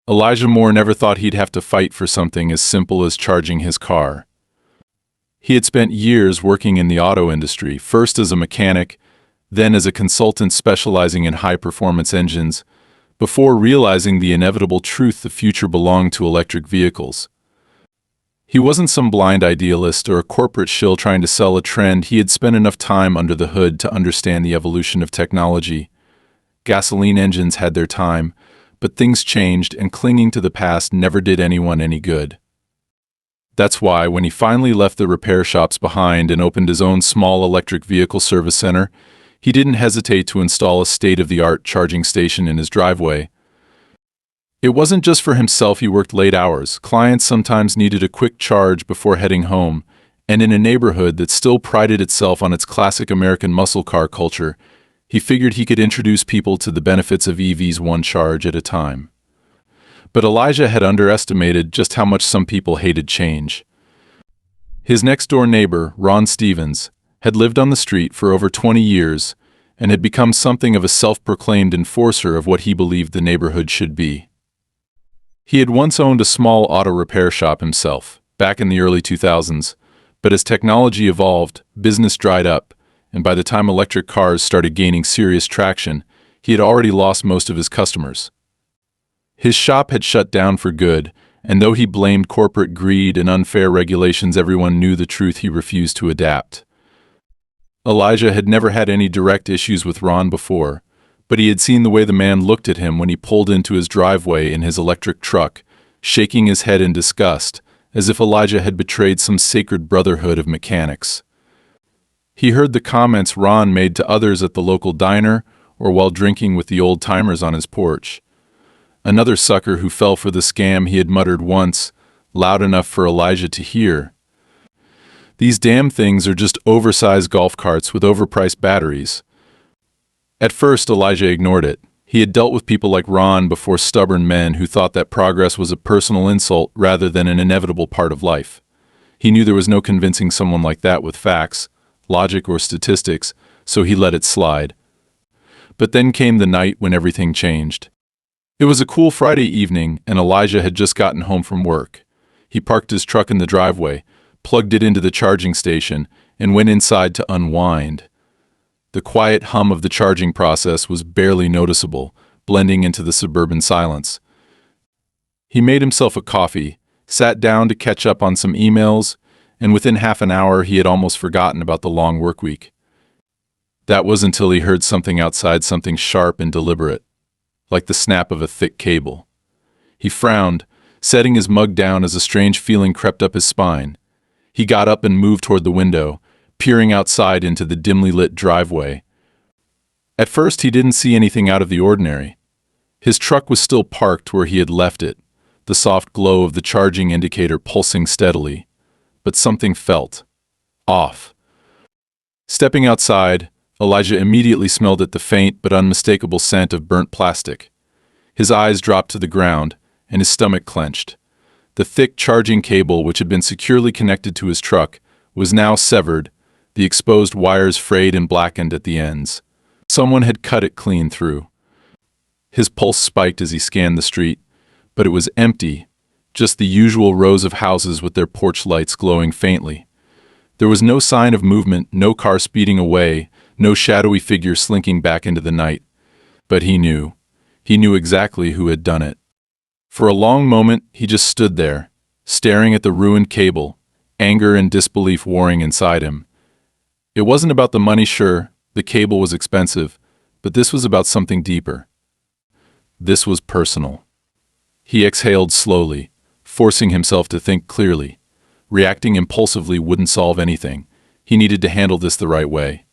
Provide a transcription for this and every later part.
Elijah Moore never thought he'd have to fight for something as simple as charging his car. He had spent years working in the auto industry, first as a mechanic, then as a consultant specializing in high-performance engines, before realizing the inevitable truth the future belonged to electric vehicles. He wasn't some blind idealist or a corporate shill trying to sell a trend. He had spent enough time under the hood to understand the evolution of technology. Gasoline engines had their time, but things changed, and clinging to the past never did anyone any good. That's why, when he finally left the repair shops behind and opened his own small electric vehicle service center, he didn't hesitate to install a state-of-the-art charging station in his driveway. It wasn't just for himself. He worked late hours. Clients sometimes needed a quick charge before heading home, and in a neighborhood that still prided itself on its classic American muscle car culture, he figured he could introduce people to the benefits of EVs one charge at a time. But Elijah had underestimated just how much some people hated change. His next-door neighbor, Ron Stevens, had lived on the street for over 20 years and had become something of a self-proclaimed enforcer of what he believed the neighborhood should be. He had once owned a small auto repair shop himself, back in the early 2000s, but as technology evolved, business dried up, and by the time electric cars started gaining serious traction, he had already lost most of his customers. His shop had shut down for good, and though he blamed corporate greed and unfair regulations, everyone knew the truth. He refused to adapt. Elijah had never had any direct issues with Ron before, but he had seen the way the man looked at him when he pulled into his driveway in his electric truck, shaking his head in disgust, as if Elijah had betrayed some sacred brotherhood of mechanics. He heard the comments Ron made to others at the local diner or while drinking with the old-timers on his porch. Another sucker who fell for the scam, he had muttered once, loud enough for Elijah to hear. "These damn things are just oversized golf carts with overpriced batteries." At first, Elijah ignored it. He had dealt with people like Ron before, stubborn men who thought that progress was a personal insult rather than an inevitable part of life. He knew there was no convincing someone like that with facts, logic, or statistics, so he let it slide. But then came the night when everything changed. It was a cool Friday evening, and Elijah had just gotten home from work. He parked his truck in the driveway, plugged it into the charging station, and went inside to unwind. The quiet hum of the charging process was barely noticeable, blending into the suburban silence. He made himself a coffee, sat down to catch up on some emails, and within half an hour he had almost forgotten about the long workweek. That was until he heard something outside, something sharp and deliberate, like the snap of a thick cable. He frowned, setting his mug down as a strange feeling crept up his spine. He got up and moved toward the window, peering outside into the dimly lit driveway. At first, he didn't see anything out of the ordinary. His truck was still parked where he had left it, the soft glow of the charging indicator pulsing steadily. But something felt off. Stepping outside, Elijah immediately smelled the faint but unmistakable scent of burnt plastic. His eyes dropped to the ground, and his stomach clenched. The thick charging cable, which had been securely connected to his truck, was now severed, the exposed wires frayed and blackened at the ends. Someone had cut it clean through. His pulse spiked as he scanned the street, but it was empty, just the usual rows of houses with their porch lights glowing faintly. There was no sign of movement, no car speeding away, no shadowy figure slinking back into the night. But he knew. He knew exactly who had done it. For a long moment, he just stood there, staring at the ruined cable, anger and disbelief warring inside him. It wasn't about the money, sure, the cable was expensive, but this was about something deeper. This was personal. He exhaled slowly, forcing himself to think clearly. Reacting impulsively wouldn't solve anything. He needed to handle this the right way.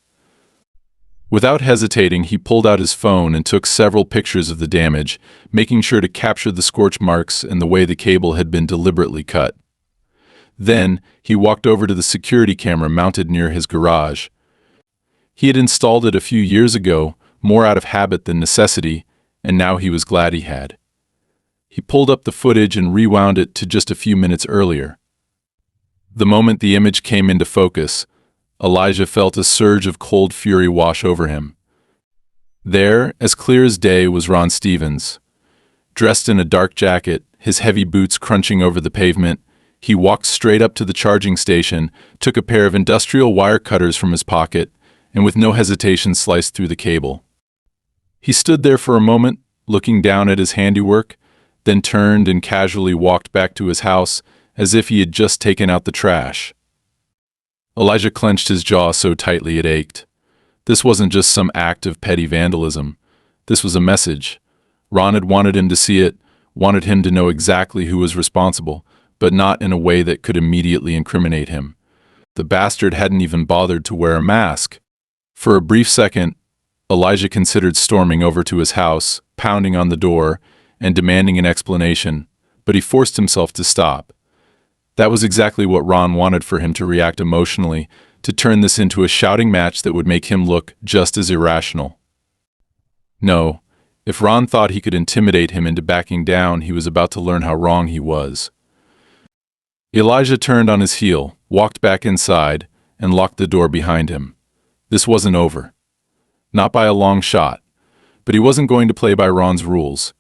Without hesitating, he pulled out his phone and took several pictures of the damage, making sure to capture the scorch marks and the way the cable had been deliberately cut. Then, he walked over to the security camera mounted near his garage. He had installed it a few years ago, more out of habit than necessity, and now he was glad he had. He pulled up the footage and rewound it to just a few minutes earlier. The moment the image came into focus, Elijah felt a surge of cold fury wash over him. There, as clear as day, was Ron Stevens, Dressed in a dark jacket, his heavy boots crunching over the pavement, he walked straight up to the charging station, took a pair of industrial wire cutters from his pocket, and with no hesitation sliced through the cable. He stood there for a moment, looking down at his handiwork, then turned and casually walked back to his house as if he had just taken out the trash. Elijah clenched his jaw so tightly it ached. This wasn't just some act of petty vandalism. This was a message. Ron had wanted him to see it, wanted him to know exactly who was responsible, but not in a way that could immediately incriminate him. The bastard hadn't even bothered to wear a mask. For a brief second, Elijah considered storming over to his house, pounding on the door, and demanding an explanation, but he forced himself to stop. That was exactly what Ron wanted for him to react emotionally, to turn this into a shouting match that would make him look just as irrational. No, if Ron thought he could intimidate him into backing down, he was about to learn how wrong he was. Elijah turned on his heel, walked back inside, and locked the door behind him. This wasn't over. Not by a long shot, but he wasn't going to play by Ron's rules.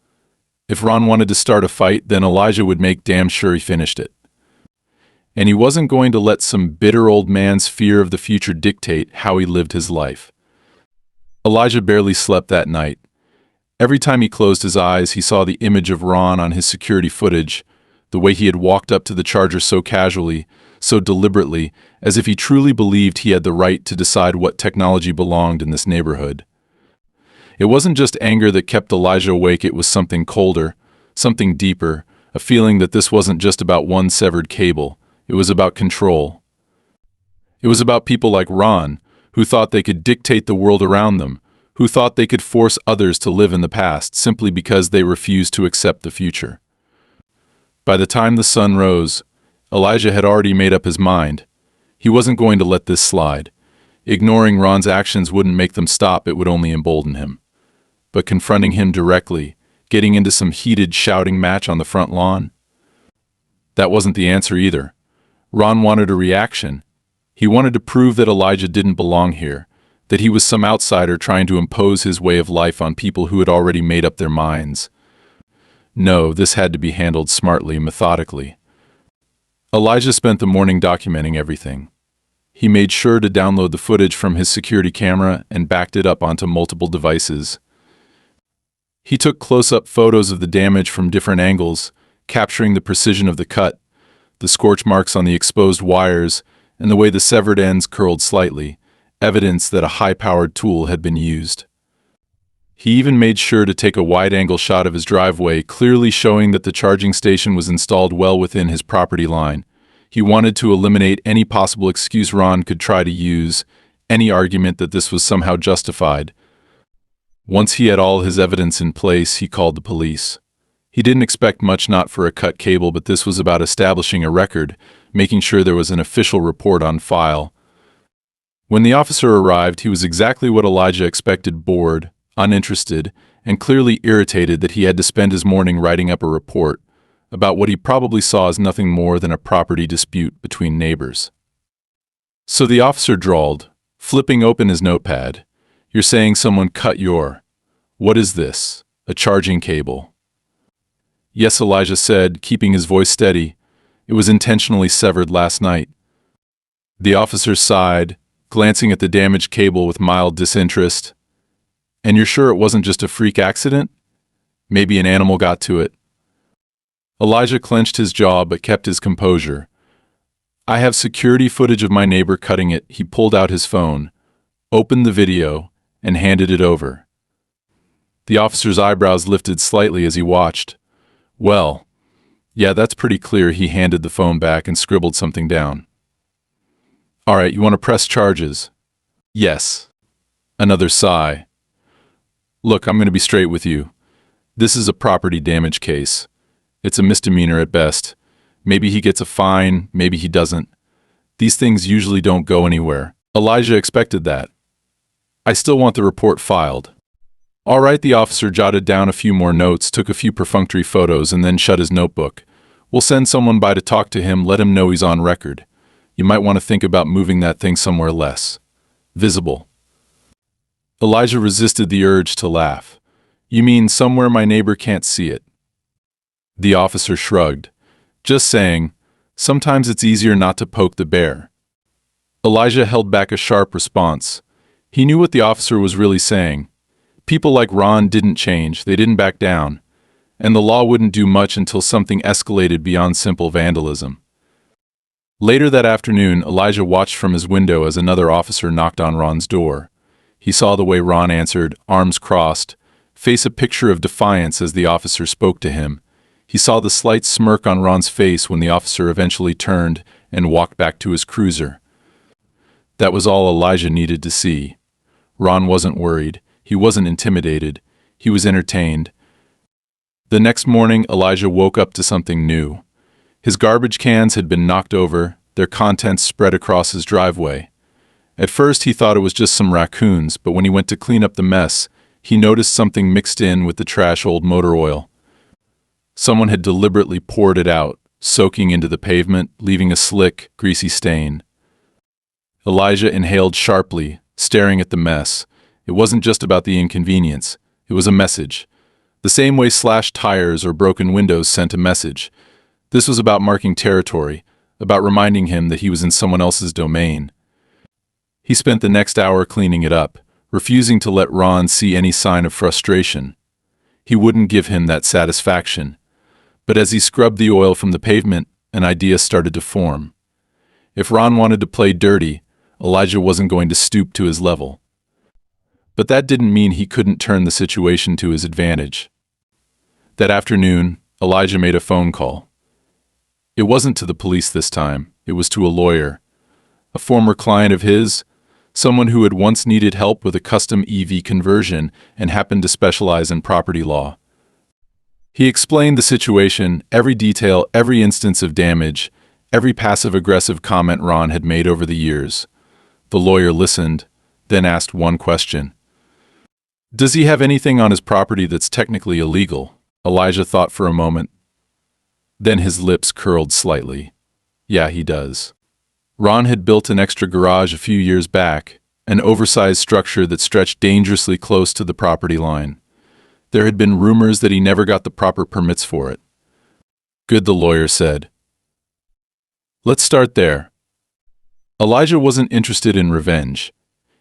If Ron wanted to start a fight, then Elijah would make damn sure he finished it. And he wasn't going to let some bitter old man's fear of the future dictate how he lived his life. Elijah barely slept that night. Every time he closed his eyes, he saw the image of Ron on his security footage, the way he had walked up to the charger so casually, so deliberately, as if he truly believed he had the right to decide what technology belonged in this neighborhood. It wasn't just anger that kept Elijah awake, it was something colder, something deeper, a feeling that this wasn't just about one severed cable, it was about control. It was about people like Ron, who thought they could dictate the world around them, who thought they could force others to live in the past simply because they refused to accept the future. By the time the sun rose, Elijah had already made up his mind. He wasn't going to let this slide. Ignoring Ron's actions wouldn't make them stop, it would only embolden him. But confronting him directly, getting into some heated shouting match on the front lawn, that wasn't the answer either. Ron wanted a reaction. He wanted to prove that Elijah didn't belong here, that he was some outsider trying to impose his way of life on people who had already made up their minds. No, this had to be handled smartly, methodically. Elijah spent the morning documenting everything. He made sure to download the footage from his security camera and backed it up onto multiple devices. He took close-up photos of the damage from different angles, capturing the precision of the cut, the scorch marks on the exposed wires, and the way the severed ends curled slightly, evidence that a high-powered tool had been used. He even made sure to take a wide-angle shot of his driveway, clearly showing that the charging station was installed well within his property line. He wanted to eliminate any possible excuse Ron could try to use, any argument that this was somehow justified. Once he had all his evidence in place, he called the police. He didn't expect much, not for a cut cable, but this was about establishing a record, making sure there was an official report on file. When the officer arrived, he was exactly what Elijah expected: bored, uninterested, and clearly irritated that he had to spend his morning writing up a report about what he probably saw as nothing more than a property dispute between neighbors. So the officer drawled, flipping open his notepad, "You're saying someone cut your... What is this? A charging cable?" "Yes," Elijah said, keeping his voice steady. "It was intentionally severed last night." The officer sighed, glancing at the damaged cable with mild disinterest. "And you're sure it wasn't just a freak accident? Maybe an animal got to it?" Elijah clenched his jaw but kept his composure. "I have security footage of my neighbor cutting it." He pulled out his phone, opened the video, and handed it over. The officer's eyebrows lifted slightly as he watched. "Well, yeah, that's pretty clear." He handed the phone back and scribbled something down. "All right, you want to press charges?" "Yes." Another sigh. "Look, I'm going to be straight with you. This is a property damage case. It's a misdemeanor at best. Maybe he gets a fine, maybe he doesn't. These things usually don't go anywhere." Elijah expected that. "I still want the report filed." "All right." The officer jotted down a few more notes, took a few perfunctory photos, and then shut his notebook. "We'll send someone by to talk to him, let him know he's on record. You might want to think about moving that thing somewhere less visible." Elijah resisted the urge to laugh. "You mean somewhere my neighbor can't see it?" The officer shrugged, just saying, "Sometimes it's easier not to poke the bear." Elijah held back a sharp response. He knew what the officer was really saying. People like Ron didn't change, they didn't back down, and the law wouldn't do much until something escalated beyond simple vandalism. Later that afternoon, Elijah watched from his window as another officer knocked on Ron's door. He saw the way Ron answered, arms crossed, face a picture of defiance as the officer spoke to him. He saw the slight smirk on Ron's face when the officer eventually turned and walked back to his cruiser. That was all Elijah needed to see. Ron wasn't worried. He wasn't intimidated. He was entertained. The next morning, Elijah woke up to something new. His garbage cans had been knocked over, their contents spread across his driveway. At first, he thought it was just some raccoons, but when he went to clean up the mess, he noticed something mixed in with the trash old motor oil. Someone had deliberately poured it out, soaking into the pavement, leaving a slick, greasy stain. Elijah inhaled sharply, staring at the mess. It wasn't just about the inconvenience. It was a message. The same way slashed tires or broken windows sent a message. This was about marking territory, about reminding him that he was in someone else's domain. He spent the next hour cleaning it up, refusing to let Ron see any sign of frustration. He wouldn't give him that satisfaction. But as he scrubbed the oil from the pavement, an idea started to form. If Ron wanted to play dirty, Elijah wasn't going to stoop to his level. But that didn't mean he couldn't turn the situation to his advantage. That afternoon, Elijah made a phone call. It wasn't to the police this time, it was to a lawyer. A former client of his, someone who had once needed help with a custom EV conversion and happened to specialize in property law. He explained the situation, every detail, every instance of damage, every passive-aggressive comment Ron had made over the years. The lawyer listened, then asked one question. "Does he have anything on his property that's technically illegal?" Elijah thought for a moment. Then his lips curled slightly. "Yeah, he does." Ron had built an extra garage a few years back, an oversized structure that stretched dangerously close to the property line. There had been rumors that he never got the proper permits for it. "Good," the lawyer said. "Let's start there." Elijah wasn't interested in revenge.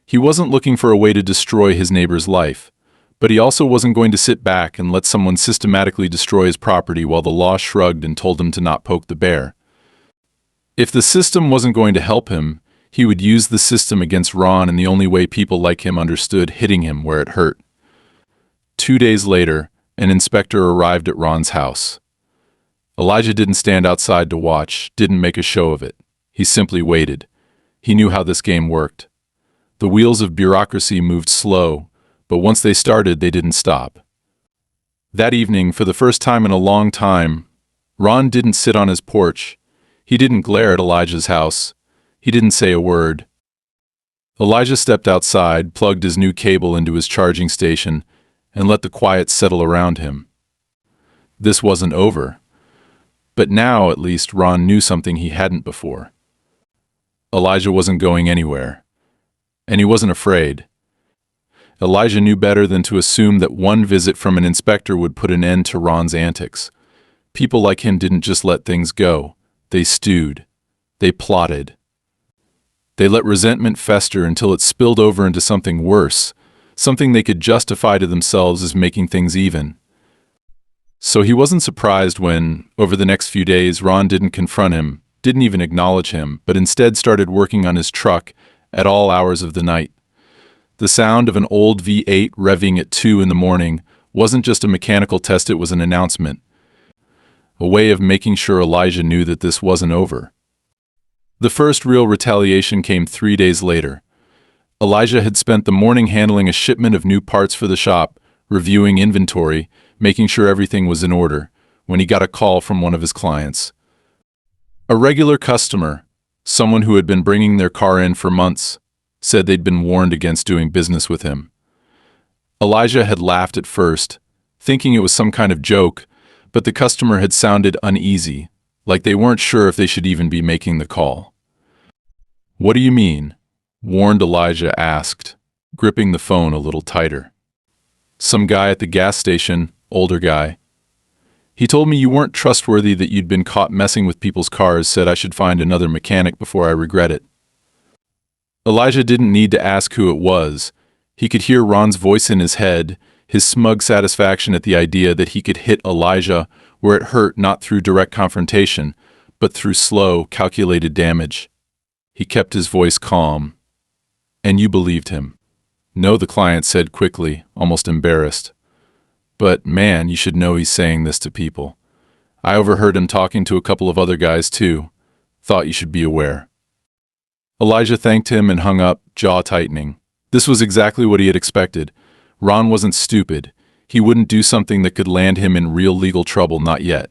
He wasn't looking for a way to destroy his neighbor's life, but he also wasn't going to sit back and let someone systematically destroy his property while the law shrugged and told him to not poke the bear. If the system wasn't going to help him, he would use the system against Ron in the only way people like him understood, hitting him where it hurt. 2 days later, an inspector arrived at Ron's house. Elijah didn't stand outside to watch, didn't make a show of it. He simply waited. He knew how this game worked. The wheels of bureaucracy moved slow, but once they started, they didn't stop. That evening, for the first time in a long time, Ron didn't sit on his porch. He didn't glare at Elijah's house. He didn't say a word. Elijah stepped outside, plugged his new cable into his charging station, and let the quiet settle around him. This wasn't over. But now, at least, Ron knew something he hadn't before. Elijah wasn't going anywhere. And he wasn't afraid. Elijah knew better than to assume that one visit from an inspector would put an end to Ron's antics. People like him didn't just let things go. They stewed. They plotted. They let resentment fester until it spilled over into something worse, something they could justify to themselves as making things even. So he wasn't surprised when, over the next few days, Ron didn't confront him, didn't even acknowledge him, but instead started working on his truck at all hours of the night. The sound of an old V8 revving at 2 in the morning wasn't just a mechanical test, it was an announcement. A way of making sure Elijah knew that this wasn't over. The first real retaliation came 3 days later. Elijah had spent the morning handling a shipment of new parts for the shop, reviewing inventory, making sure everything was in order, when he got a call from one of his clients. A regular customer, someone who had been bringing their car in for months, said they'd been warned against doing business with him. Elijah had laughed at first, thinking it was some kind of joke, but the customer had sounded uneasy, like they weren't sure if they should even be making the call. "What do you mean?" warned Elijah asked, gripping the phone a little tighter. "Some guy at the gas station, older guy. He told me you weren't trustworthy, that you'd been caught messing with people's cars, said I should find another mechanic before I regret it. Elijah didn't need to ask who it was. He could hear Ron's voice in his head, his smug satisfaction at the idea that he could hit Elijah where it hurt, not through direct confrontation, but through slow, calculated damage. He kept his voice calm. And you believed him? No, the client said quickly, almost embarrassed. But man, you should know he's saying this to people. I overheard him talking to a couple of other guys too. Thought you should be aware. Elijah thanked him and hung up, jaw tightening. This was exactly what he had expected. Ron wasn't stupid. He wouldn't do something that could land him in real legal trouble, not yet.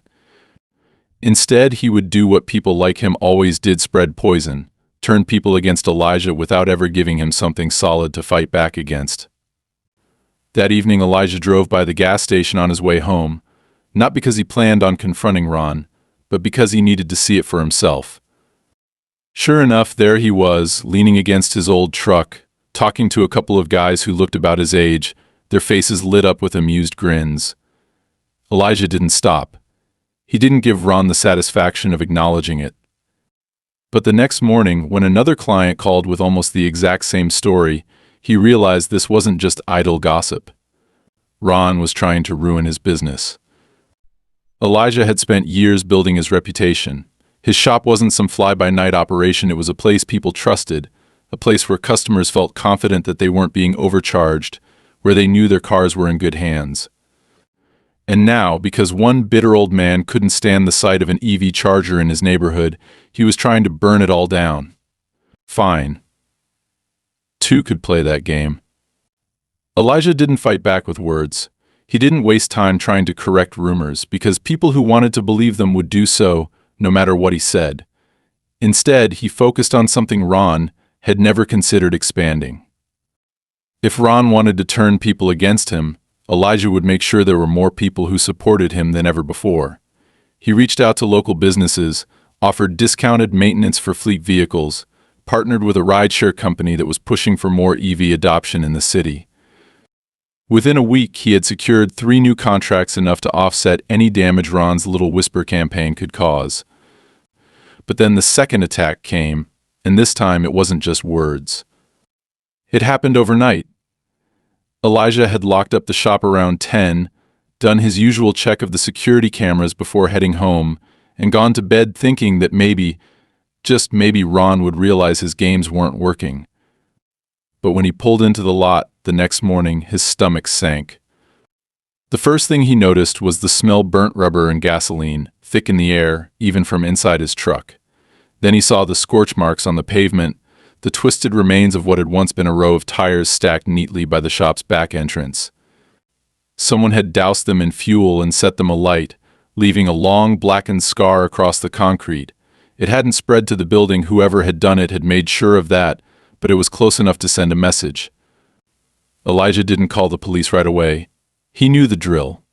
Instead, he would do what people like him always did: spread poison, turn people against Elijah without ever giving him something solid to fight back against. That evening, Elijah drove by the gas station on his way home, not because he planned on confronting Ron, but because he needed to see it for himself. Sure enough, there he was, leaning against his old truck, talking to a couple of guys who looked about his age, their faces lit up with amused grins. Elijah didn't stop. He didn't give Ron the satisfaction of acknowledging it. But the next morning, when another client called with almost the exact same story, he realized this wasn't just idle gossip. Ron was trying to ruin his business. Elijah had spent years building his reputation. His shop wasn't some fly-by-night operation, it was a place people trusted, a place where customers felt confident that they weren't being overcharged, where they knew their cars were in good hands. And now, because one bitter old man couldn't stand the sight of an EV charger in his neighborhood, he was trying to burn it all down. Fine. Two could play that game. Elijah didn't fight back with words. He didn't waste time trying to correct rumors, because people who wanted to believe them would do so no matter what he said. Instead, he focused on something Ron had never considered expanding. If Ron wanted to turn people against him, Elijah would make sure there were more people who supported him than ever before. He reached out to local businesses, offered discounted maintenance for fleet vehicles, partnered with a rideshare company that was pushing for more EV adoption in the city. Within a week, he had secured 3 new contracts, enough to offset any damage Ron's little whisper campaign could cause. But then the second attack came, and this time it wasn't just words. It happened overnight. Elijah had locked up the shop around 10, done his usual check of the security cameras before heading home, and gone to bed thinking that maybe, just maybe, Ron would realize his games weren't working. But when he pulled into the lot the next morning, his stomach sank. The first thing he noticed was the smell of burnt rubber and gasoline, thick in the air, even from inside his truck. Then he saw the scorch marks on the pavement, the twisted remains of what had once been a row of tires stacked neatly by the shop's back entrance. Someone had doused them in fuel and set them alight, leaving a long blackened scar across the concrete. It hadn't spread to the building. Whoever had done it had made sure of that, but it was close enough to send a message. Elijah didn't call the police right away. He knew the drill.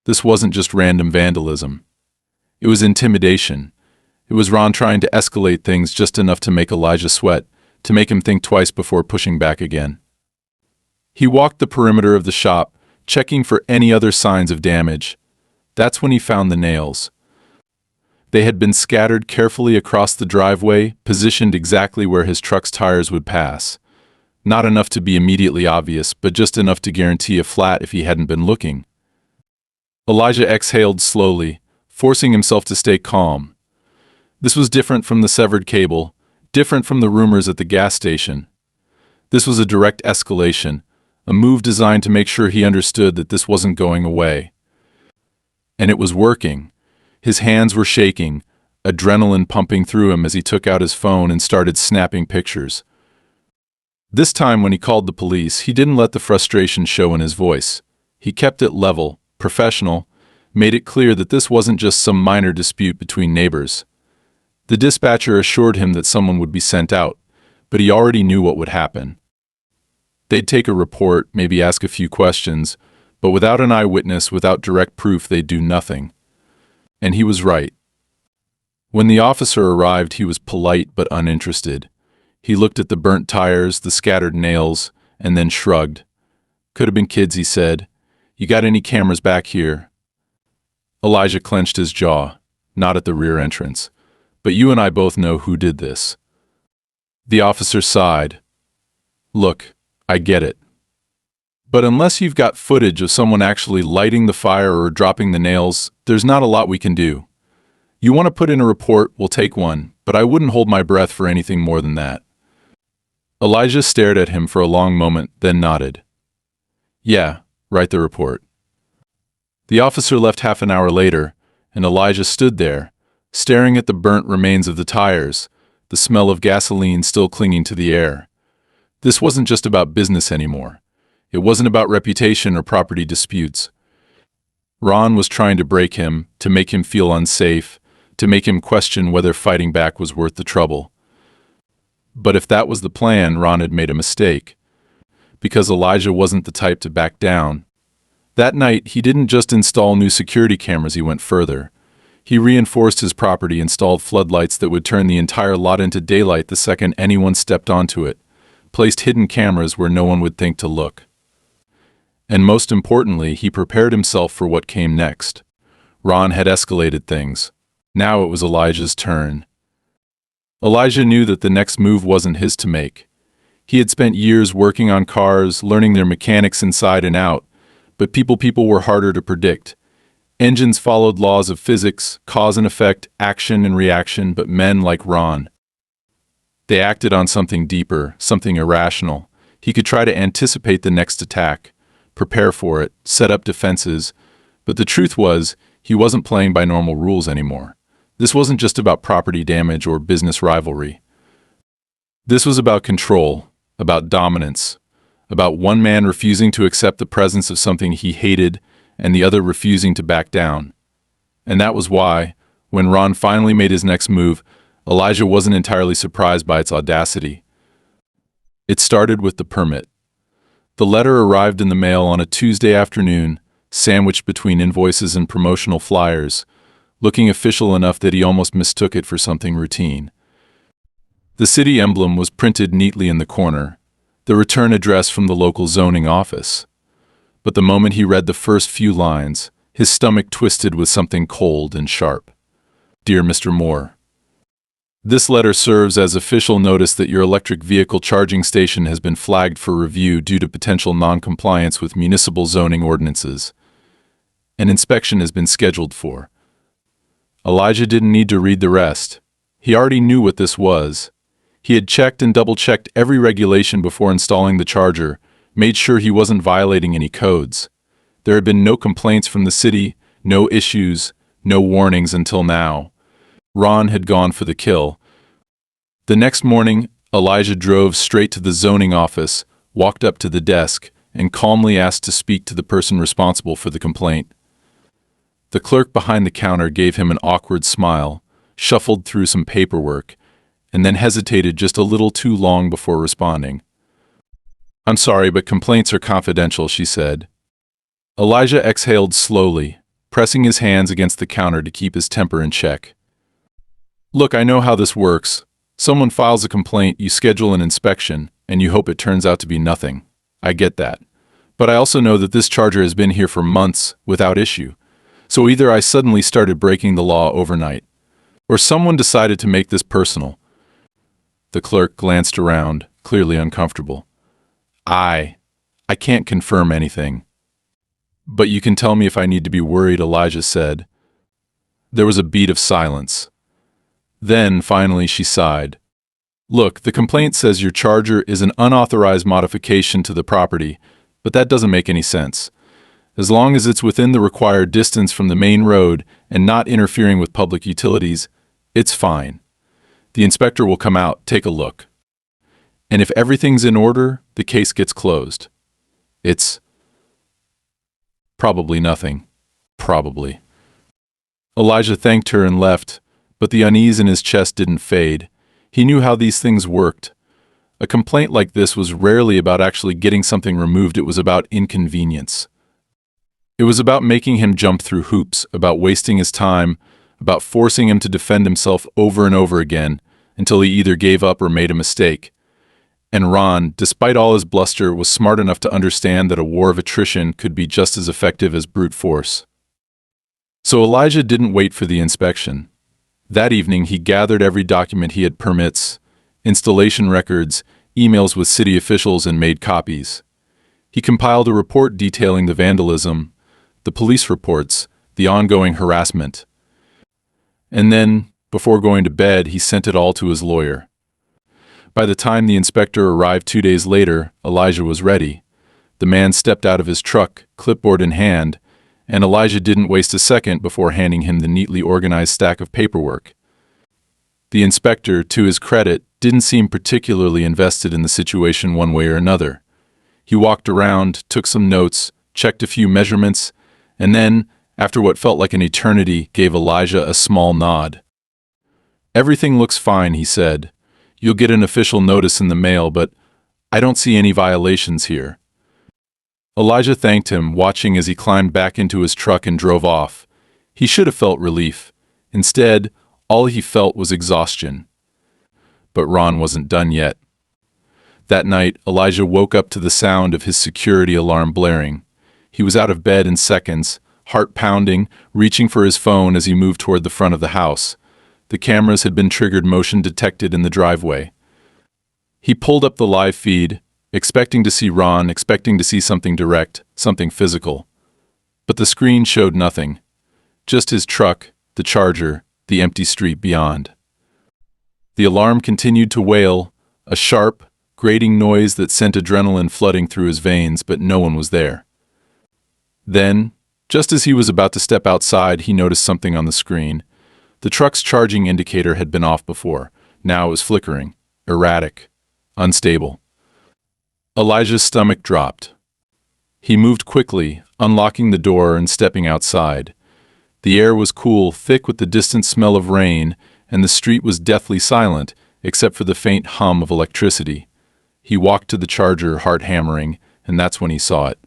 This wasn't just random vandalism. It was intimidation. It was Ron trying to escalate things just enough to make Elijah sweat, to make him think twice before pushing back again. He walked the perimeter of the shop, checking for any other signs of damage. That's when he found the nails. They had been scattered carefully across the driveway, positioned exactly where his truck's tires would pass. Not enough to be immediately obvious, but just enough to guarantee a flat if he hadn't been looking. Elijah exhaled slowly, forcing himself to stay calm. This was different from the severed cable, different from the rumors at the gas station. This was a direct escalation, a move designed to make sure he understood that this wasn't going away. And it was working. His hands were shaking, adrenaline pumping through him as he took out his phone and started snapping pictures. This time, when he called the police, he didn't let the frustration show in his voice. He kept it level, professional, made it clear that this wasn't just some minor dispute between neighbors. The dispatcher assured him that someone would be sent out, but he already knew what would happen. They'd take a report, maybe ask a few questions, but without an eyewitness, without direct proof, they'd do nothing. And he was right. When the officer arrived, he was polite but uninterested. He looked at the burnt tires, the scattered nails, and then shrugged. Could have been kids, he said. You got any cameras back here? Elijah clenched his jaw, not at the rear entrance. But you and I both know who did this. The officer sighed. Look, I get it. But unless you've got footage of someone actually lighting the fire or dropping the nails, there's not a lot we can do. You want to put in a report, we'll take one, but I wouldn't hold my breath for anything more than that. Elijah stared at him for a long moment, then nodded. Yeah, write the report. The officer left half an hour later, and Elijah stood there, staring at the burnt remains of the tires, the smell of gasoline still clinging to the air. This wasn't just about business anymore. It wasn't about reputation or property disputes. Ron was trying to break him, to make him feel unsafe, to make him question whether fighting back was worth the trouble. But if that was the plan, Ron had made a mistake. Because Elijah wasn't the type to back down. That night, he didn't just install new security cameras, he went further. He reinforced his property, installed floodlights that would turn the entire lot into daylight the second anyone stepped onto it, placed hidden cameras where no one would think to look. And most importantly, he prepared himself for what came next. Ron had escalated things. Now it was Elijah's turn. Elijah knew that the next move wasn't his to make. He had spent years working on cars, learning their mechanics inside and out, but people were harder to predict. Engines followed laws of physics, cause and effect, action and reaction, but men like Ron, they acted on something deeper, something irrational. He could try to anticipate the next attack, prepare for it, set up defenses, but the truth was, he wasn't playing by normal rules anymore. This wasn't just about property damage or business rivalry. This was about control, about dominance, about one man refusing to accept the presence of something he hated and the other refusing to back down. And that was why, when Ron finally made his next move, Elijah wasn't entirely surprised by its audacity. It started with the permit. The letter arrived in the mail on a Tuesday afternoon, sandwiched between invoices and promotional flyers, looking official enough that he almost mistook it for something routine. The city emblem was printed neatly in the corner, the return address from the local zoning office. But the moment he read the first few lines, his stomach twisted with something cold and sharp. Dear Mr. Moore, this letter serves as official notice that your electric vehicle charging station has been flagged for review due to potential non-compliance with municipal zoning ordinances. An inspection has been scheduled for. Elijah didn't need to read the rest. He already knew what this was. He had checked and double-checked every regulation before installing the charger, made sure he wasn't violating any codes. There had been no complaints from the city, no issues, no warnings until now. Ron had gone for the kill. The next morning, Elijah drove straight to the zoning office, walked up to the desk, and calmly asked to speak to the person responsible for the complaint. The clerk behind the counter gave him an awkward smile, shuffled through some paperwork, and then hesitated just a little too long before responding. I'm sorry, but complaints are confidential, she said. Elijah exhaled slowly, pressing his hands against the counter to keep his temper in check. Look, I know how this works. Someone files a complaint, you schedule an inspection, and you hope it turns out to be nothing. I get that. But I also know that this charger has been here for months without issue. So either I suddenly started breaking the law overnight, or someone decided to make this personal. The clerk glanced around, clearly uncomfortable. I can't confirm anything. But you can tell me if I need to be worried, Elijah said. There was a beat of silence. Then, finally, she sighed. Look, the complaint says your charger is an unauthorized modification to the property, but that doesn't make any sense. As long as it's within the required distance from the main road and not interfering with public utilities, it's fine. The inspector will come out, take a look. And if everything's in order, the case gets closed. It's probably nothing. Probably. Elijah thanked her and left, but the unease in his chest didn't fade. He knew how these things worked. A complaint like this was rarely about actually getting something removed, it was about inconvenience. It was about making him jump through hoops, about wasting his time, about forcing him to defend himself over and over again until he either gave up or made a mistake. And Ron, despite all his bluster, was smart enough to understand that a war of attrition could be just as effective as brute force. So Elijah didn't wait for the inspection. That evening, he gathered every document he had: permits, installation records, emails with city officials, and made copies. He compiled a report detailing the vandalism, the police reports, the ongoing harassment. And then, before going to bed, he sent it all to his lawyer. By the time the inspector arrived 2 days later, Elijah was ready. The man stepped out of his truck, clipboard in hand, and Elijah didn't waste a second before handing him the neatly organized stack of paperwork. The inspector, to his credit, didn't seem particularly invested in the situation one way or another. He walked around, took some notes, checked a few measurements, and then, after what felt like an eternity, gave Elijah a small nod. "Everything looks fine," he said. "You'll get an official notice in the mail, but I don't see any violations here." Elijah thanked him, watching as he climbed back into his truck and drove off. He should have felt relief. Instead, all he felt was exhaustion. But Ron wasn't done yet. That night, Elijah woke up to the sound of his security alarm blaring. He was out of bed in seconds, heart pounding, reaching for his phone as he moved toward the front of the house. The cameras had been triggered, motion detected in the driveway. He pulled up the live feed, expecting to see Ron, expecting to see something direct, something physical. But the screen showed nothing. Just his truck, the Charger, the empty street beyond. The alarm continued to wail, a sharp, grating noise that sent adrenaline flooding through his veins, but no one was there. Then, just as he was about to step outside, he noticed something on the screen. The truck's charging indicator had been off before. Now it was flickering, erratic, unstable. Elijah's stomach dropped. He moved quickly, unlocking the door and stepping outside. The air was cool, thick with the distant smell of rain, and the street was deathly silent, except for the faint hum of electricity. He walked to the Charger, heart hammering, and that's when he saw it.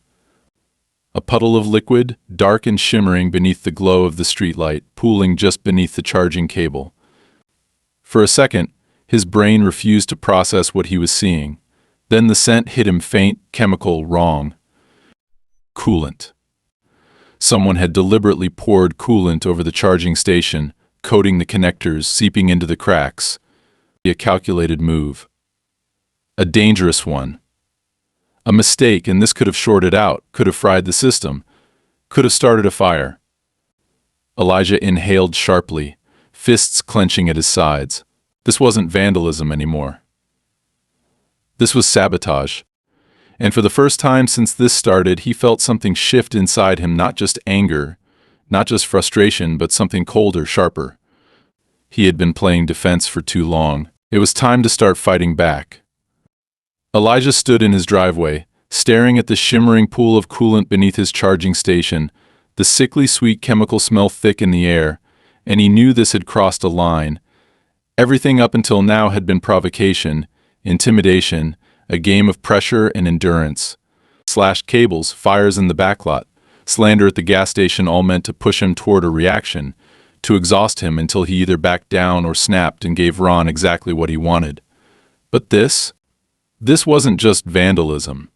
A puddle of liquid, dark and shimmering beneath the glow of the streetlight, pooling just beneath the charging cable. For a second, his brain refused to process what he was seeing. Then the scent hit him, faint, chemical, wrong. Coolant. Someone had deliberately poured coolant over the charging station, coating the connectors, seeping into the cracks. A calculated move. A dangerous one. A mistake, and this could have shorted out, could have fried the system, could have started a fire. Elijah inhaled sharply, fists clenching at his sides. This wasn't vandalism anymore. This was sabotage. And for the first time since this started, he felt something shift inside him, not just anger, not just frustration, but something colder, sharper. He had been playing defense for too long. It was time to start fighting back. Elijah stood in his driveway, staring at the shimmering pool of coolant beneath his charging station, the sickly sweet chemical smell thick in the air, and he knew this had crossed a line. Everything up until now had been provocation, intimidation, a game of pressure and endurance. Slashed cables, fires in the backlot, slander at the gas station, all meant to push him toward a reaction, to exhaust him until he either backed down or snapped and gave Ron exactly what he wanted. But this wasn't just vandalism.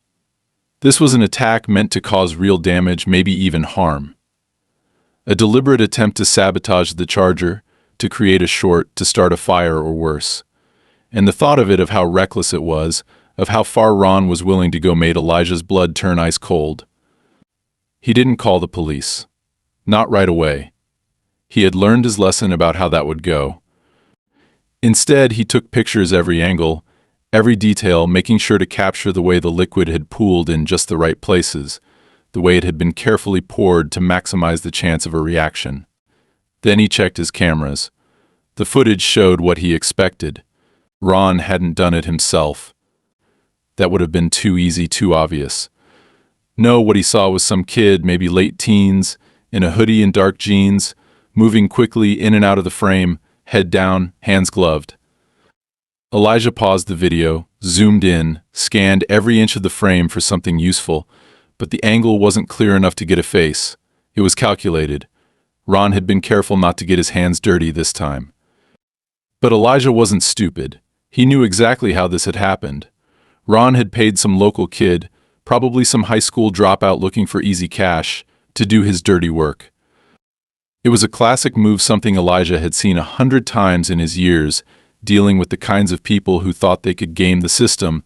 This was an attack meant to cause real damage, maybe even harm. A deliberate attempt to sabotage the Charger, to create a short, to start a fire or worse. And the thought of it, of how reckless it was, of how far Ron was willing to go, made Elijah's blood turn ice cold. He didn't call the police. Not right away. He had learned his lesson about how that would go. Instead, he took pictures every angle, every detail, making sure to capture the way the liquid had pooled in just the right places, the way it had been carefully poured to maximize the chance of a reaction. Then he checked his cameras. The footage showed what he expected. Ron hadn't done it himself. That would have been too easy, too obvious. No, what he saw was some kid, maybe late teens, in a hoodie and dark jeans, moving quickly in and out of the frame, head down, hands gloved. Elijah paused the video, zoomed in, scanned every inch of the frame for something useful, but the angle wasn't clear enough to get a face. It was calculated. Ron had been careful not to get his hands dirty this time. But Elijah wasn't stupid. He knew exactly how this had happened. Ron had paid some local kid, probably some high school dropout looking for easy cash, to do his dirty work. It was a classic move, something Elijah had seen 100 times in his years, dealing with the kinds of people who thought they could game the system,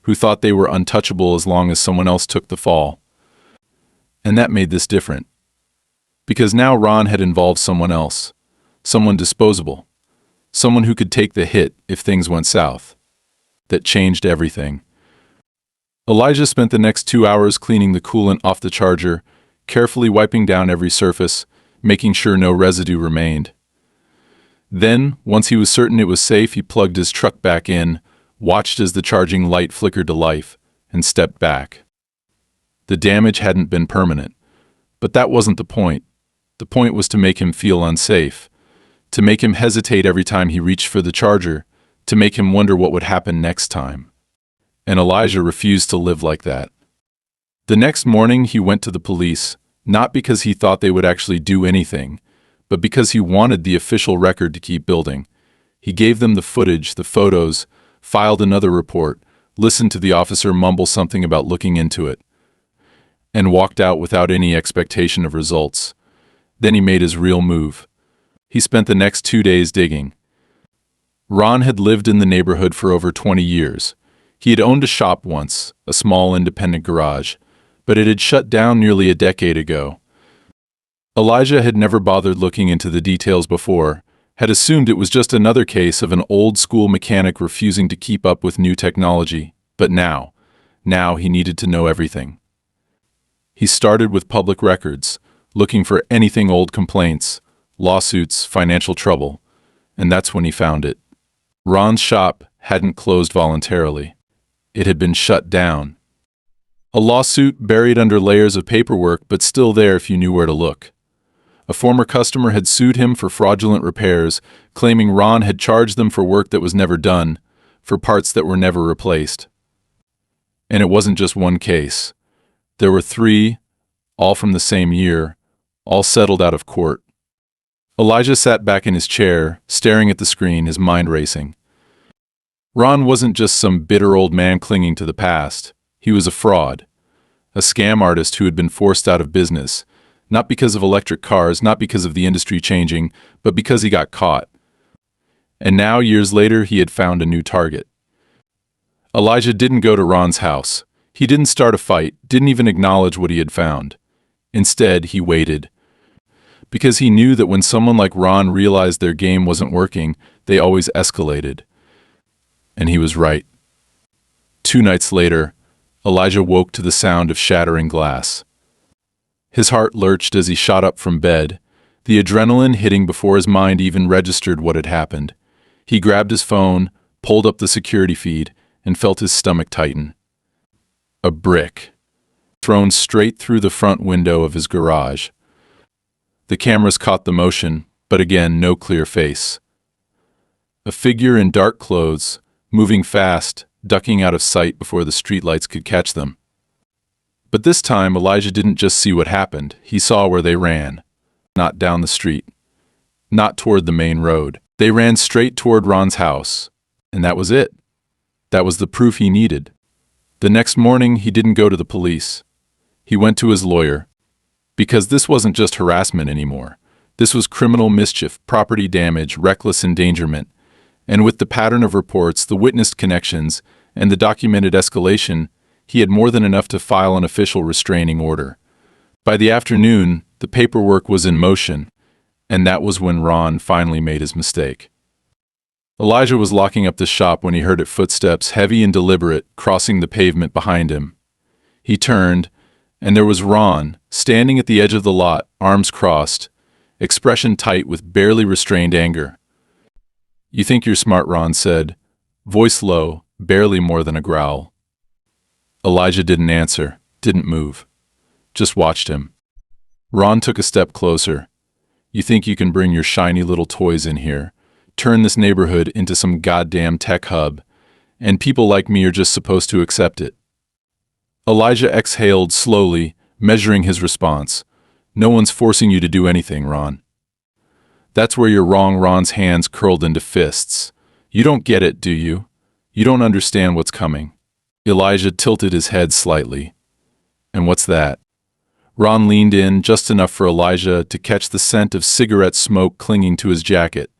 who thought they were untouchable as long as someone else took the fall. And that made this different. Because now Ron had involved someone else, someone disposable, someone who could take the hit if things went south. That changed everything. Elijah spent the next 2 hours cleaning the coolant off the charger, carefully wiping down every surface, making sure no residue remained. Then, once he was certain it was safe, he plugged his truck back in, watched as the charging light flickered to life, and stepped back. The damage hadn't been permanent, but that wasn't the point. The point was to make him feel unsafe, to make him hesitate every time he reached for the charger, to make him wonder what would happen next time. And Elijah refused to live like that. The next morning he went to the police, not because he thought they would actually do anything, but because he wanted the official record to keep building. He gave them the footage, the photos, filed another report, listened to the officer mumble something about looking into it, and walked out without any expectation of results. Then he made his real move. He spent the next 2 days digging. Ron had lived in the neighborhood for over 20 years. He had owned a shop once, a small independent garage, but it had shut down nearly a decade ago. Elijah had never bothered looking into the details before, had assumed it was just another case of an old-school mechanic refusing to keep up with new technology. But now he needed to know everything. He started with public records, looking for anything old complaints, lawsuits, financial trouble, and that's when he found it. Ron's shop hadn't closed voluntarily. It had been shut down. A lawsuit buried under layers of paperwork, but still there if you knew where to look. A former customer had sued him for fraudulent repairs, claiming Ron had charged them for work that was never done, for parts that were never replaced. And it wasn't just one case. There were 3, all from the same year, all settled out of court. Elijah sat back in his chair, staring at the screen, his mind racing. Ron wasn't just some bitter old man clinging to the past. He was a fraud, a scam artist who had been forced out of business, not because of electric cars, not because of the industry changing, but because he got caught. And now, years later, he had found a new target. Elijah didn't go to Ron's house. He didn't start a fight, didn't even acknowledge what he had found. Instead, he waited. Because he knew that when someone like Ron realized their game wasn't working, they always escalated. And he was right. 2 nights later, Elijah woke to the sound of shattering glass. His heart lurched as he shot up from bed, the adrenaline hitting before his mind even registered what had happened. He grabbed his phone, pulled up the security feed, and felt his stomach tighten. A brick, thrown straight through the front window of his garage. The cameras caught the motion, but again, no clear face. A figure in dark clothes, moving fast, ducking out of sight before the streetlights could catch them. But this time, Elijah didn't just see what happened, he saw where they ran. Not down the street. Not toward the main road. They ran straight toward Ron's house. And that was it. That was the proof he needed. The next morning, he didn't go to the police. He went to his lawyer. Because this wasn't just harassment anymore. This was criminal mischief, property damage, reckless endangerment. And with the pattern of reports, the witnessed connections, and the documented escalation, he had more than enough to file an official restraining order. By the afternoon, the paperwork was in motion, and that was when Ron finally made his mistake. Elijah was locking up the shop when he heard footsteps, heavy and deliberate, crossing the pavement behind him. He turned, and there was Ron, standing at the edge of the lot, arms crossed, expression tight with barely restrained anger. "You think you're smart," Ron said, voice low, barely more than a growl. Elijah didn't answer, didn't move, just watched him. Ron took a step closer. "You think you can bring your shiny little toys in here, turn this neighborhood into some goddamn tech hub, and people like me are just supposed to accept it?" Elijah exhaled slowly, measuring his response. "No one's forcing you to do anything, Ron." "That's where you're wrong." Ron's hands curled into fists. "You don't get it, do you? You don't understand what's coming." Elijah tilted his head slightly. "And what's that?" Ron leaned in just enough for Elijah to catch the scent of cigarette smoke clinging to his jacket.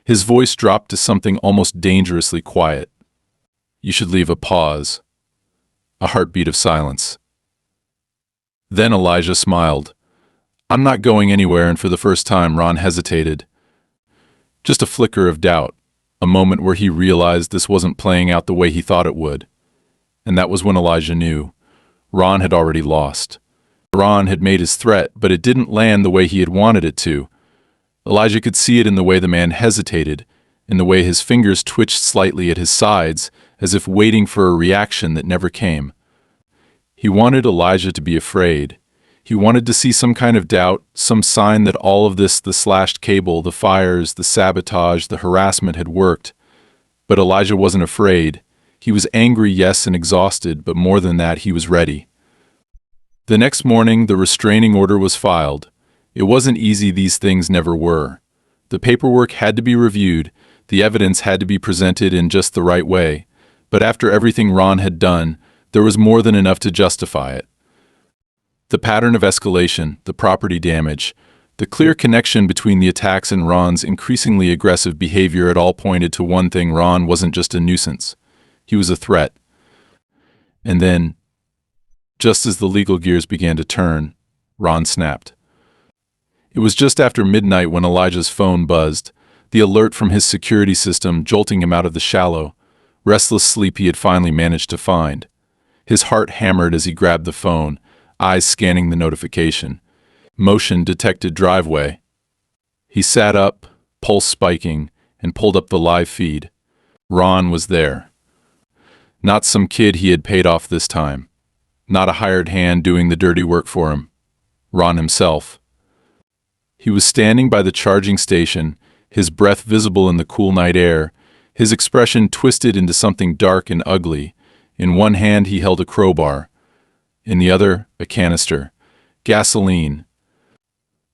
His voice dropped to something almost dangerously quiet. "You should leave." A pause. A heartbeat of silence. Then Elijah smiled. "I'm not going anywhere," and for the first time Ron hesitated. Just a flicker of doubt, a moment where he realized this wasn't playing out the way he thought it would. And that was when Elijah knew. Ron had already lost. Ron had made his threat, but it didn't land the way he had wanted it to. Elijah could see it in the way the man hesitated, in the way his fingers twitched slightly at his sides, as if waiting for a reaction that never came. He wanted Elijah to be afraid. He wanted to see some kind of doubt, some sign that all of this, the slashed cable, the fires, the sabotage, the harassment had worked. But Elijah wasn't afraid. He was angry, yes, and exhausted, but more than that, he was ready. The next morning, the restraining order was filed. It wasn't easy, these things never were. The paperwork had to be reviewed, the evidence had to be presented in just the right way, but after everything Ron had done, there was more than enough to justify it. The pattern of escalation, the property damage, the clear connection between the attacks and Ron's increasingly aggressive behavior, it all pointed to one thing: Ron wasn't just a nuisance. He was a threat. And then, just as the legal gears began to turn, Ron snapped. It was just after midnight when Elijah's phone buzzed, the alert from his security system jolting him out of the shallow, restless sleep he had finally managed to find. His heart hammered as he grabbed the phone, eyes scanning the notification. Motion detected driveway. He sat up, pulse spiking, and pulled up the live feed. Ron was there. Not some kid he had paid off this time. Not a hired hand doing the dirty work for him. Ron himself. He was standing by the charging station, his breath visible in the cool night air, his expression twisted into something dark and ugly. In one hand he held a crowbar. In the other, a canister. Gasoline.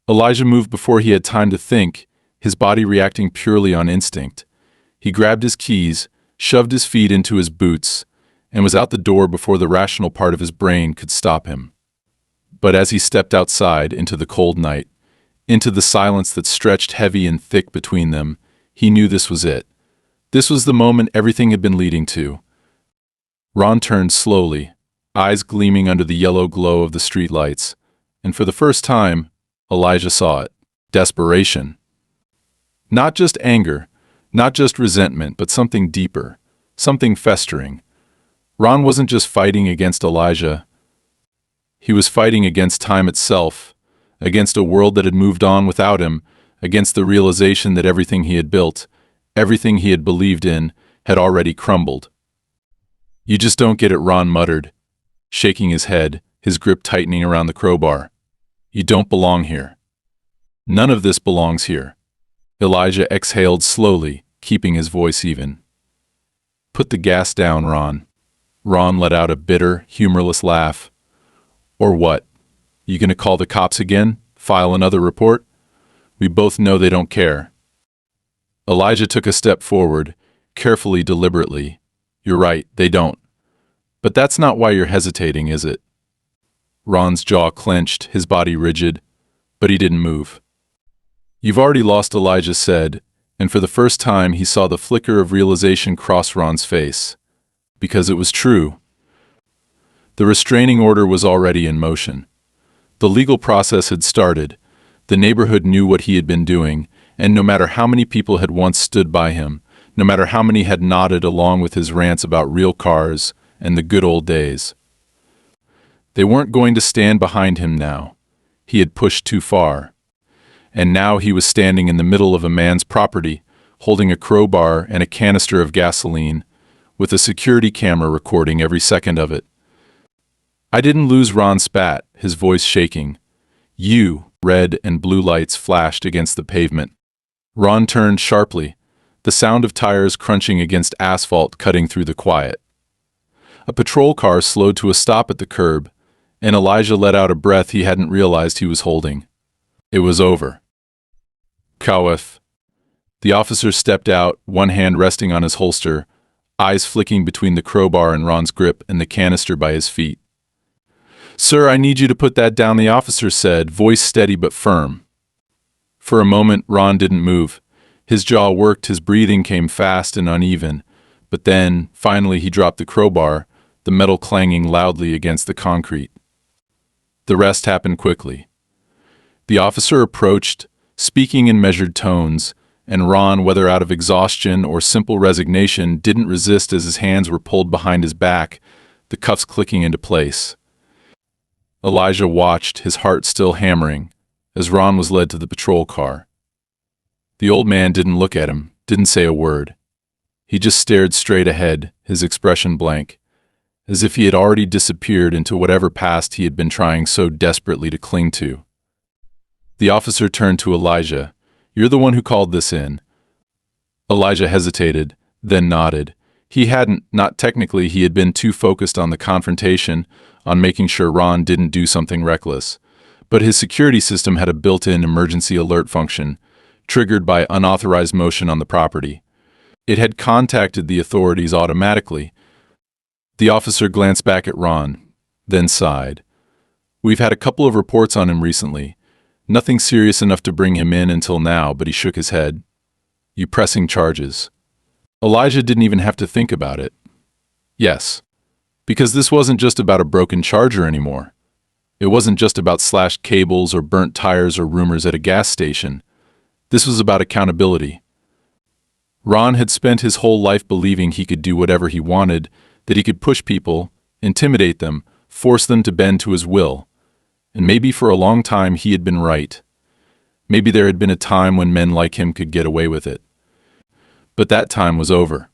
Elijah moved before he had time to think, his body reacting purely on instinct. He grabbed his keys, shoved his feet into his boots, and was out the door before the rational part of his brain could stop him. But as he stepped outside into the cold night, into the silence that stretched heavy and thick between them, he knew this was it. This was the moment everything had been leading to. Ron turned slowly, eyes gleaming under the yellow glow of the streetlights, and for the first time, Elijah saw it. Desperation. Not just anger, not just resentment, but something deeper, something festering. Ron wasn't just fighting against Elijah. He was fighting against time itself, against a world that had moved on without him, against the realization that everything he had built, everything he had believed in, had already crumbled. "You just don't get it," Ron muttered, shaking his head, his grip tightening around the crowbar. "You don't belong here. None of this belongs here." Elijah exhaled slowly, keeping his voice even. "Put the gas down, Ron." Ron let out a bitter, humorless laugh. "Or what? You gonna call the cops again? File another report? We both know they don't care." Elijah took a step forward, carefully, deliberately. "You're right, they don't. But that's not why you're hesitating, is it?" Ron's jaw clenched, his body rigid, but he didn't move. "You've already lost," Elijah said, and for the first time he saw the flicker of realization cross Ron's face. Because it was true. The restraining order was already in motion. The legal process had started. The neighborhood knew what he had been doing, and no matter how many people had once stood by him, no matter how many had nodded along with his rants about real cars and the good old days, they weren't going to stand behind him now. He had pushed too far. And now he was standing in the middle of a man's property, holding a crowbar and a canister of gasoline, with a security camera recording every second of it. "I didn't lose," Ron spat, his voice shaking. "You." Red and blue lights flashed against the pavement. Ron turned sharply, the sound of tires crunching against asphalt cutting through the quiet. A patrol car slowed to a stop at the curb, and Elijah let out a breath he hadn't realized he was holding. It was over. Kaweth. The officer stepped out, one hand resting on his holster, eyes flicking between the crowbar and Ron's grip and the canister by his feet. "Sir, I need you to put that down," the officer said, voice steady but firm. For a moment, Ron didn't move. His jaw worked, his breathing came fast and uneven. But then, finally, he dropped the crowbar, the metal clanging loudly against the concrete. The rest happened quickly. The officer approached, speaking in measured tones, and Ron, whether out of exhaustion or simple resignation, didn't resist as his hands were pulled behind his back, the cuffs clicking into place. Elijah watched, his heart still hammering, as Ron was led to the patrol car. The old man didn't look at him, didn't say a word. He just stared straight ahead, his expression blank, as if he had already disappeared into whatever past he had been trying so desperately to cling to. The officer turned to Elijah. "You're the one who called this in." Elijah hesitated, then nodded. He hadn't, not technically, he had been too focused on the confrontation, on making sure Ron didn't do something reckless. But his security system had a built-in emergency alert function, triggered by unauthorized motion on the property. It had contacted the authorities automatically. The officer glanced back at Ron, then sighed. "We've had a couple of reports on him recently. Nothing serious enough to bring him in until now," but he shook his head. "You pressing charges?" Elijah didn't even have to think about it. Yes, because this wasn't just about a broken charger anymore. It wasn't just about slashed cables or burnt tires or rumors at a gas station. This was about accountability. Ron had spent his whole life believing he could do whatever he wanted, that he could push people, intimidate them, force them to bend to his will. And maybe for a long time he had been right. Maybe there had been a time when men like him could get away with it. But that time was over.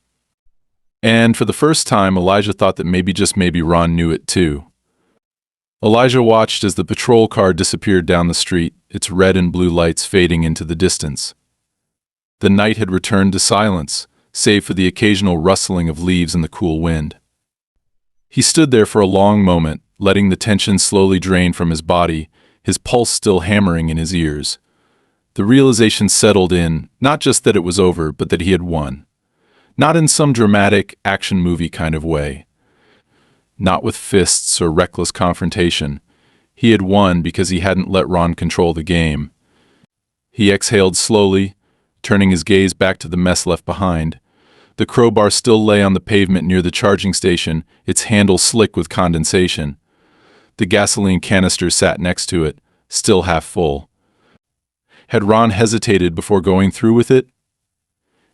And for the first time, Elijah thought that maybe, just maybe, Ron knew it too. Elijah watched as the patrol car disappeared down the street, its red and blue lights fading into the distance. The night had returned to silence, save for the occasional rustling of leaves in the cool wind. He stood there for a long moment, letting the tension slowly drain from his body, his pulse still hammering in his ears. The realization settled in, not just that it was over, but that he had won. Not in some dramatic, action movie kind of way. Not with fists or reckless confrontation. He had won because he hadn't let Ron control the game. He exhaled slowly, turning his gaze back to the mess left behind. The crowbar still lay on the pavement near the charging station, its handle slick with condensation. The gasoline canister sat next to it, still half full. Had Ron hesitated before going through with it?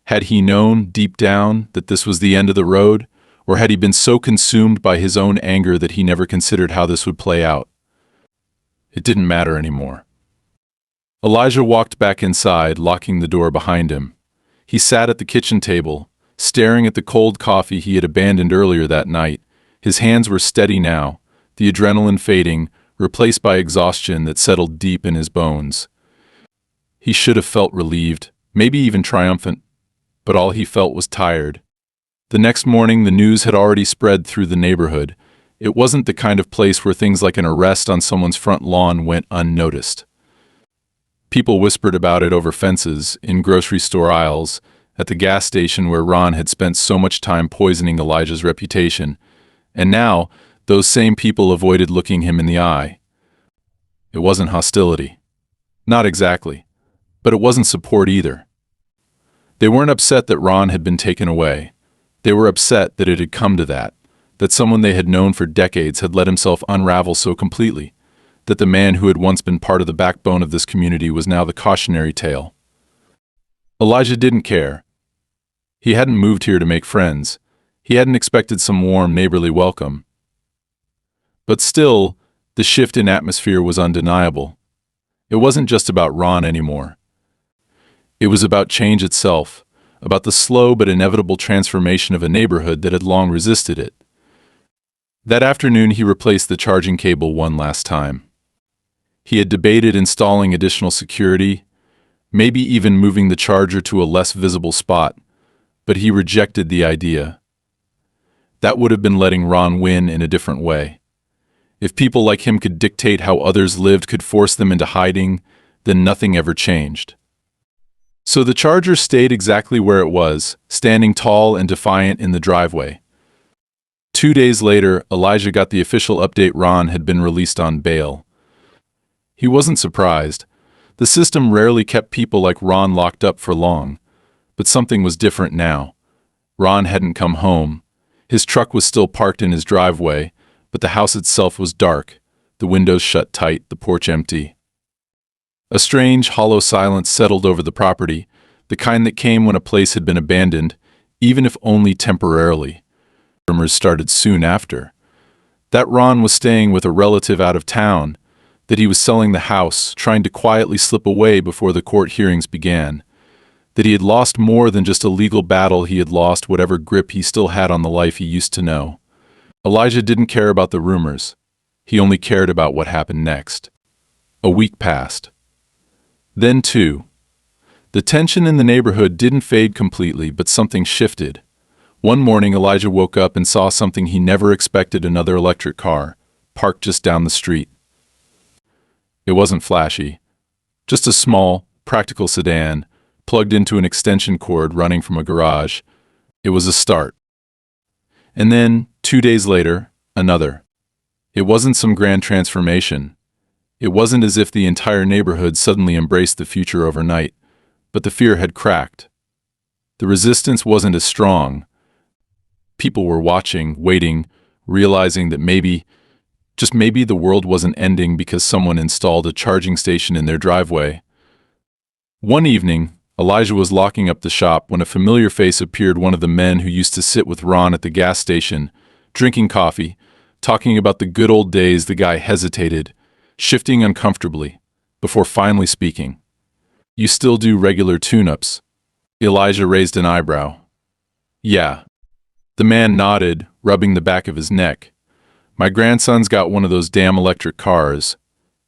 Had he known, deep down, that this was the end of the road? Or had he been so consumed by his own anger that he never considered how this would play out? It didn't matter anymore. Elijah walked back inside, locking the door behind him. He sat at the kitchen table, staring at the cold coffee he had abandoned earlier that night. His hands were steady now, the adrenaline fading, replaced by exhaustion that settled deep in his bones. He should have felt relieved, maybe even triumphant, but all he felt was tired. The next morning, the news had already spread through the neighborhood. It wasn't the kind of place where things like an arrest on someone's front lawn went unnoticed. People whispered about it over fences, in grocery store aisles, at the gas station where Ron had spent so much time poisoning Elijah's reputation. And now, those same people avoided looking him in the eye. It wasn't hostility. Not exactly. But it wasn't support either. They weren't upset that Ron had been taken away. They were upset that it had come to that someone they had known for decades had let himself unravel so completely, that the man who had once been part of the backbone of this community was now the cautionary tale. Elijah didn't care. He hadn't moved here to make friends. He hadn't expected some warm, neighborly welcome. But still, the shift in atmosphere was undeniable. It wasn't just about Ron anymore. It was about change itself, about the slow but inevitable transformation of a neighborhood that had long resisted it. That afternoon he replaced the charging cable one last time. He had debated installing additional security, maybe even moving the charger to a less visible spot, but he rejected the idea. That would have been letting Ron win in a different way. If people like him could dictate how others lived, could force them into hiding, then nothing ever changed. So the charger stayed exactly where it was, standing tall and defiant in the driveway. 2 days later, Elijah got the official update Ron had been released on bail. He wasn't surprised. The system rarely kept people like Ron locked up for long. But something was different now. Ron hadn't come home. His truck was still parked in his driveway, but the house itself was dark, the windows shut tight, the porch empty. A strange, hollow silence settled over the property, the kind that came when a place had been abandoned, even if only temporarily. Rumors started soon after. That Ron was staying with a relative out of town, that he was selling the house, trying to quietly slip away before the court hearings began, that he had lost more than just a legal battle, he had lost whatever grip he still had on the life he used to know. Elijah didn't care about the rumors. He only cared about what happened next. A week passed. Then two. The tension in the neighborhood didn't fade completely, but something shifted. One morning, Elijah woke up and saw something he never expected: another electric car, parked just down the street. It wasn't flashy. Just a small, practical sedan, plugged into an extension cord running from a garage. It was a start. And then, 2 days later, another. It wasn't some grand transformation. It wasn't as if the entire neighborhood suddenly embraced the future overnight, but the fear had cracked. The resistance wasn't as strong. People were watching, waiting, realizing that maybe, just maybe, the world wasn't ending because someone installed a charging station in their driveway. One evening, Elijah was locking up the shop when a familiar face appeared, one of the men who used to sit with Ron at the gas station, drinking coffee, talking about the good old days. The guy hesitated, shifting uncomfortably, before finally speaking. "You still do regular tune-ups?" Elijah raised an eyebrow. "Yeah." The man nodded, rubbing the back of his neck. "My grandson's got one of those damn electric cars.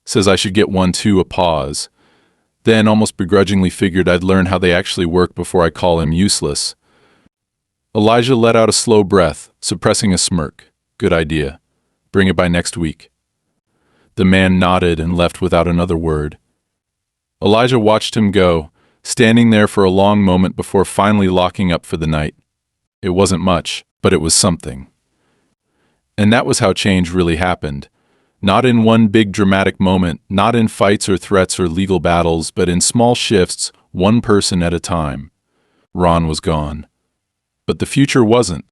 Says I should get one too." A pause. Then, almost begrudgingly, figured I'd learn how they actually work before I call him useless. Elijah let out a slow breath, suppressing a smirk. "Good idea. Bring it by next week." The man nodded and left without another word. Elijah watched him go, standing there for a long moment before finally locking up for the night. It wasn't much, but it was something. And that was how change really happened. Not in one big dramatic moment, not in fights or threats or legal battles, but in small shifts, one person at a time. Ron was gone. But the future wasn't.